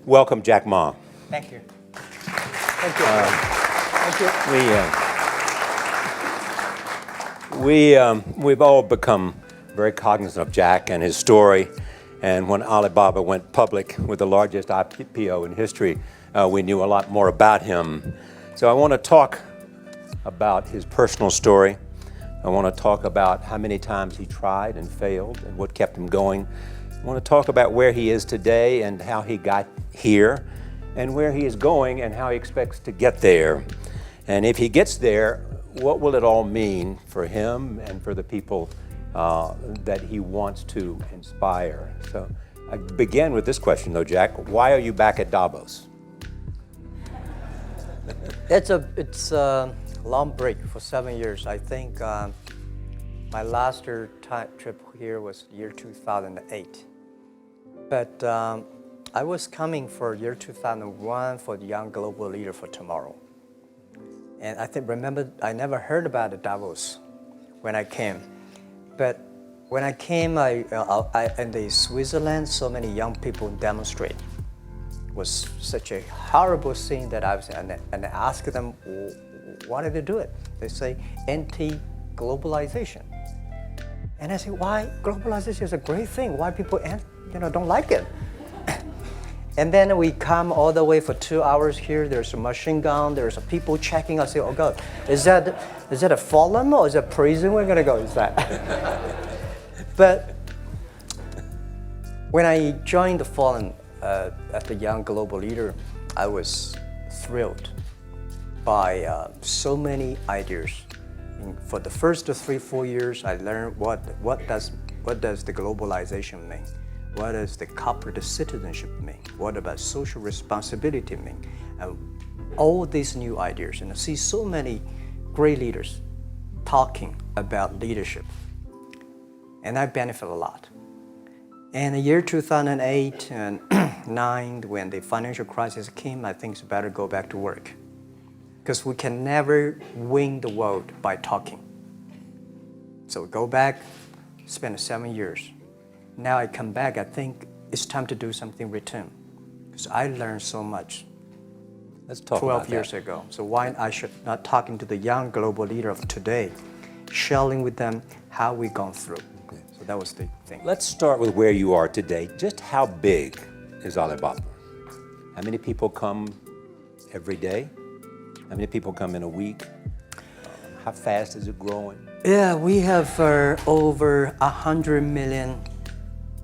welcome Jack Ma. Thank you. Thank you. Thank We've all become very cognizant of Jack and his story. And when Alibaba went public with the largest IPO in history, we knew a lot more about him. So I want to talk about his personal story. I want to talk about how many times he tried and failed and what kept him going. I want to talk about where he is today and how he got here, and where he is going and how he expects to get there. And if he gets there, what will it all mean for him and for the people that he wants to inspire? So I begin with this question though, Jack. Why are you back at Davos? It's a long break for 7 years. I think my last trip here was year 2008. But I was coming for year 2001 for the Young Global Leader for Tomorrow. And remember, I never heard about the Davos when I came. But when I came, in the Switzerland, so many young people demonstrate. It was such a horrible scene that I was, and I asked them, why did they do it? They say, anti-globalization. And I say, why? Globalization is a great thing. Why people don't like it? And then we come all the way for 2 hours here. There's a machine gun. There's people checking. I say, oh God, is that a forum or is that prison? We're gonna go. Is that? But when I joined the forum as the Young Global Leader, I was thrilled by so many ideas. For the first 3-4 years, I learned what does the globalization mean. What does the corporate citizenship mean? What about social responsibility mean? And all these new ideas, and I see so many great leaders talking about leadership, and I benefit a lot. And the year 2008 and 9, when the financial crisis came, I think it's better go back to work, because we can never win the world by talking. So go back, spend 7 years. Now I come back, I think it's time to do something return, because I learned so much. Let's talk 12 years ago. So why I should not talking to the young global leader of today, sharing with them how we've gone through. Okay. So that was the thing. Let's start with where you are today. Just how big is Alibaba? How many people come every day? How many people come in a week? How fast is it growing? Yeah, we have over 100 million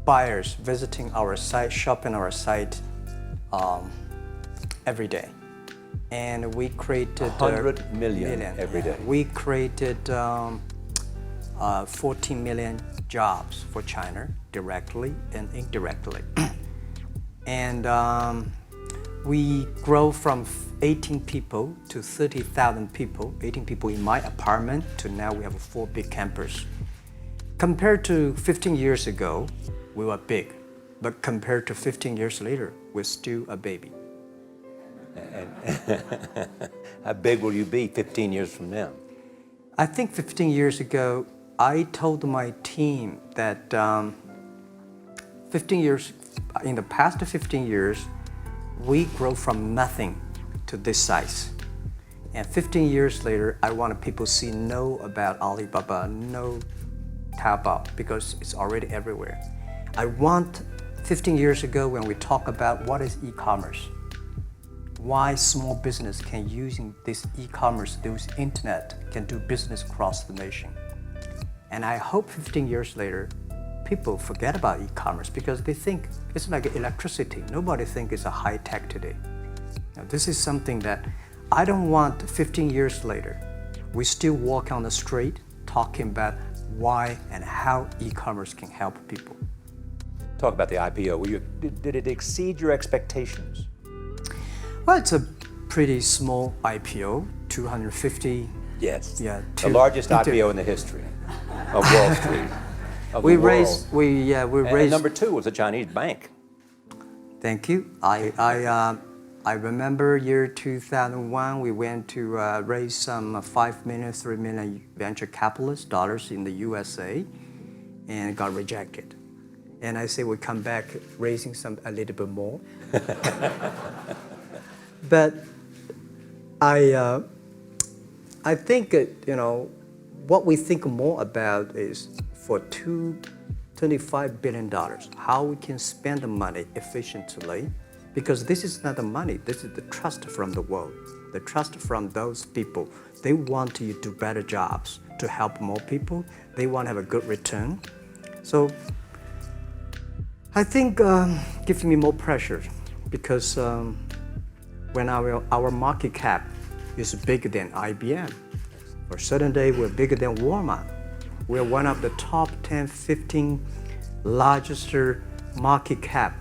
buyers visiting our site, shopping our site every day. And we created 100 million every day. We created 14 million jobs for China, directly and indirectly. And we grow from 18 people to 30,000 people, 18 people in my apartment, to now we have 4 big campus. Compared to 15 years ago, we were big, but compared to 15 years later, we're still a baby. And how big will you be 15 years from now? I think 15 years ago, I told my team that in the past 15 years, we grow from nothing to this size. And 15 years later, I want people to know about Alibaba, know Taobao, because it's already everywhere. I want 15 years ago when we talk about what is e-commerce, why small business can using this e-commerce, this internet, can do business across the nation. And I hope 15 years later, people forget about e-commerce because they think it's like electricity. Nobody thinks it's a high tech today. Now, this is something that I don't want 15 years later. We still walk on the street talking about why and how e-commerce can help people. Talk about the IPO. Did it exceed your expectations? Well, it's a pretty small IPO, 250. Yes. Yeah. The largest IPO in the history of Wall Street. We raised. And number 2 was a Chinese bank. Thank you. I remember year 2001. We went to raise some 5 million, 3 million venture capitalist dollars in the USA, and got rejected. And I say we come back raising a little bit more. But I think, what we think more about is for $25 billion, how we can spend the money efficiently, because this is not the money, this is the trust from the world, the trust from those people. They want you to do better jobs, to help more people. They want to have a good return. So I think gives me more pressure, because when our market cap is bigger than IBM, for a certain day we're bigger than Walmart. We're one of the top 10, 15 largest market cap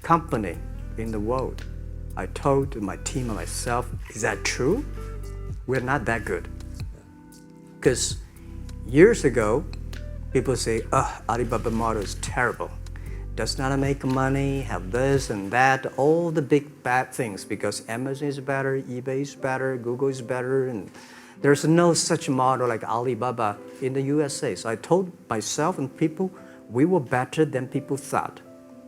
company in the world. I told my team and myself, is that true? We're not that good. Because years ago, people say, Alibaba model is terrible. Does not make money, have this and that, all the big bad things, because Amazon is better, eBay is better, Google is better, and there's no such model like Alibaba in the USA. So I told myself and people, we were better than people thought.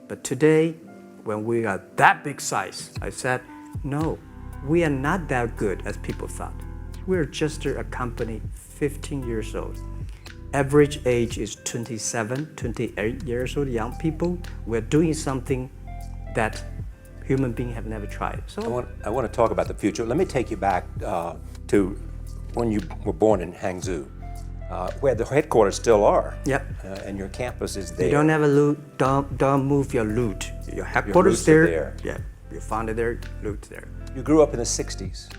But today, when we are that big size, I said, no, we are not that good as people thought. We're just a company 15 years old. Average age is 27, 28 years old, young people. We're doing something that human beings have never tried. So I want to talk about the future. Let me take you back to when you were born in Hangzhou, where the headquarters still are. Yep. And your campus is there. You don't have a loot, don't move your loot. Your headquarters there. Yeah, you found it there, loot there. You grew up in the 60s.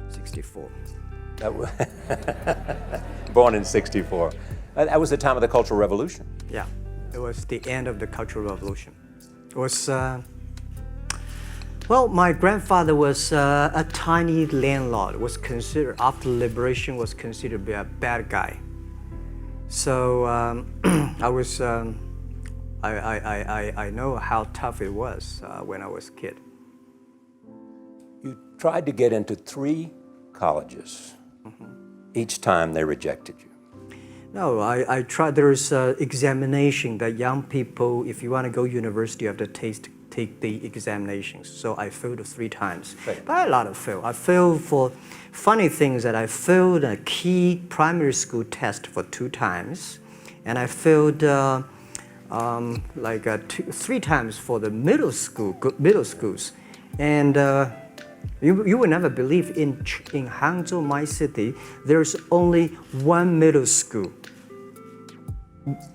64. Born in 64. That was the time of the Cultural Revolution. Yeah, it was the end of the Cultural Revolution. It was, well, my grandfather was a tiny landlord, was considered, after liberation, was considered to be a bad guy. So I know how tough it was when I was a kid. You tried to get into 3 colleges. Each time they rejected you. No, I tried. There is an examination that young people, if you want to go to university, you have to take the examinations. So I failed 3 times. Right. But a lot of fail. I failed for funny things that I failed a key primary school test for 2 times. And I failed 3 times for the middle schools. And you will never believe in Hangzhou, my city, there's only 1 middle school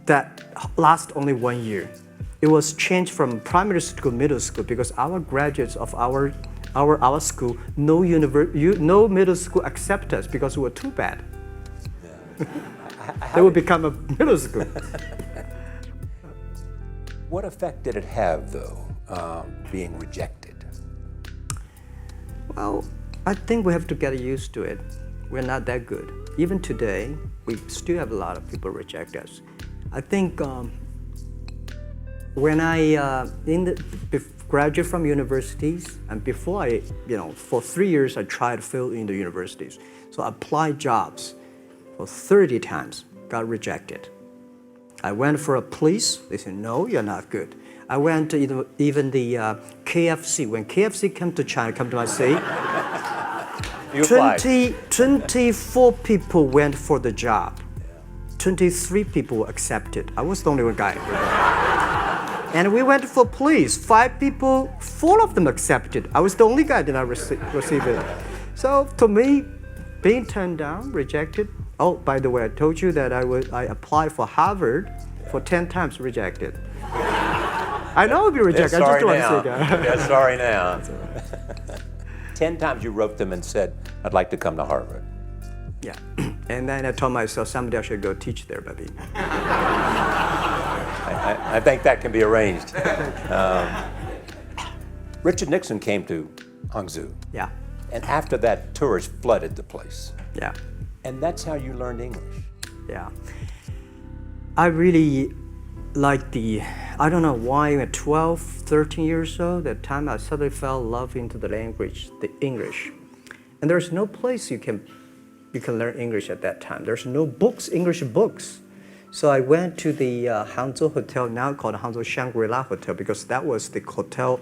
that lasts only 1 year. It was changed from primary school to middle school because our graduates of our school, no middle school accept us because we were too bad. Yeah. They would become a middle school. What effect did it have, though, being rejected? Well, I think we have to get used to it. We're not that good. Even today, we still have a lot of people reject us. I think when I graduated from universities, and before I, for 3 years I tried to fill in the universities. So I applied jobs for 30 times, got rejected. I went for a police, they said, no, you're not good. I went to even the KFC. When KFC came to China, come to my city, 24 people went for the job. 23 people were accepted. I was the only one guy. And we went for police. 5 people, 4 of them accepted. I was the only guy that did not receive it. So to me, being turned down, rejected. Oh, by the way, I told you that I applied for Harvard for 10 times, rejected. I know I'll be rejected. I just don't want to say that. They're sorry now. 10 times you wrote them and said, I'd like to come to Harvard. Yeah. And then I told myself, someday I should go teach there, baby. I think that can be arranged. Richard Nixon came to Hangzhou. Yeah. And after that, tourists flooded the place. Yeah. And that's how you learned English. Yeah. I really like I don't know why, at 12, 13 years old, that time I suddenly fell in love into the language, the English. And there's no place you can learn English at that time. There's no books, English books. So I went to the Hangzhou Hotel, now called Hangzhou Shangri-La Hotel, because that was the hotel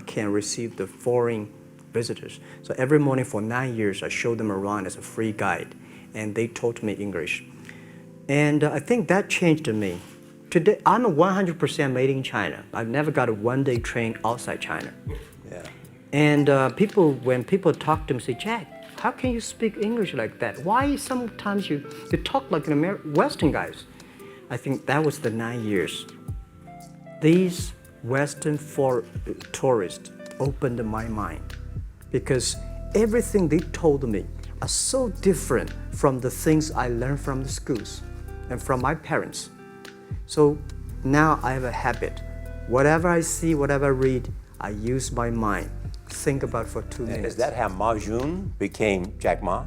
can receive the foreign visitors. So every morning for 9 years, I showed them around as a free guide, and they taught me English. And I think that changed me. Today, I'm a 100% made in China. I've never got a one-day train outside China. Yeah. And when people talk to me, say, Jack, how can you speak English like that? Why sometimes you talk like an Western guys? I think that was the 9 years. These Western tourists opened my mind because everything they told me are so different from the things I learned from the schools and from my parents. So now I have a habit. Whatever I see, whatever I read, I use my mind. Think about for 2 minutes. Is that how Ma Jun became Jack Ma?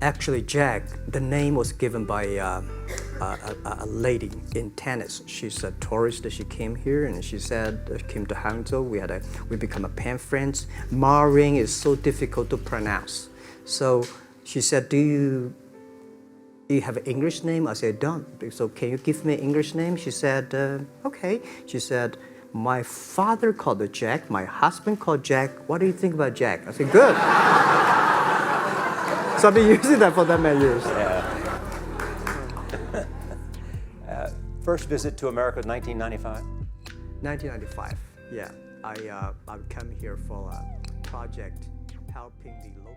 Actually, Jack, the name was given by a lady in tennis. She's a tourist. She came here and she said, came to Hangzhou. We become a pen friends. Ma Ring is so difficult to pronounce. So she said, do you have an English name? I said, don't. So can you give me an English name? She said, okay. She said, my father called it Jack. My husband called Jack. What do you think about Jack? I said, good. So I've been using that for that many years. Yeah. First visit to America was 1995? 1995, yeah. I come here for a project helping the local